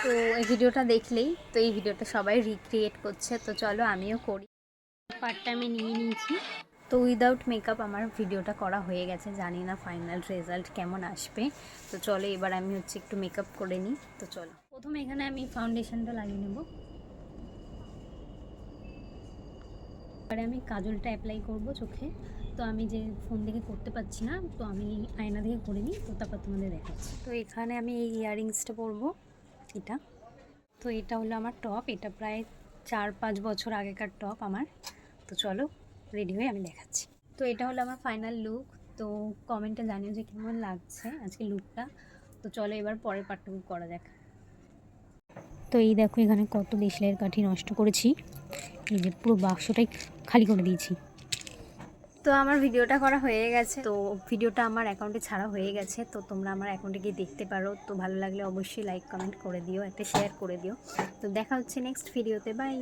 তো এই ভিডিওটা দেখলেই তো এই ভিডিওটা সবাই রিক্রিয়েট করছে, তো চলো আমিও করি। পার্টটা আমি নিয়ে নিয়েছি। তো উইদাউট মেকআপ আমার ভিডিওটা করা হয়ে গেছে, জানি না ফাইনাল রেজাল্ট কেমন আসবে। তো চলো এবার আমি একটু মেকআপ করে নিই। তো চলো প্রথমে এখানে আমি ফাউন্ডেশনটা লাগিয়ে নেব। এবারে আমি কাজলটা অ্যাপ্লাই করব চোখে। তো আমি যে ফোন থেকে করতে পারছি না, তো আমি আয়না থেকে করে নিই, তো তারপর তোমাদের দেখাচ্ছি। তো এখানে আমি এই ইয়াররিংসটা পরবো, এটা। তো এটা হলো আমার টপ, এটা প্রায় 4-5 বছর আগেকার টপ আমার। তো চলো রেডি হয়ে আমি দেখাচ্ছি। তো এটা হলো আমার ফাইনাল লুক। তো কমেন্টে জানিও যে কেমন লাগছে আজকে লুকটা। তো চলো এবার পরের পার্টটুকু করা যাক। তো এই দেখো এখানে কত দেশলাইয়ের কাঠি নষ্ট করেছি, এই যে পুরো বাক্সটাই খালি করে দিয়েছি। তো আমার ভিডিওটা করা হয়ে গেছে, তো ভিডিওটা আমার অ্যাকাউন্টে ছাড়া হয়ে গেছে। তো তোমরা আমার অ্যাকাউন্টে গিয়ে দেখতে পারো। তো ভালো লাগলে অবশ্যই লাইক কমেন্ট করে দিও, একটা শেয়ার করে দিও। তো দেখা হচ্ছে নেক্সট ভিডিওতে, বাই।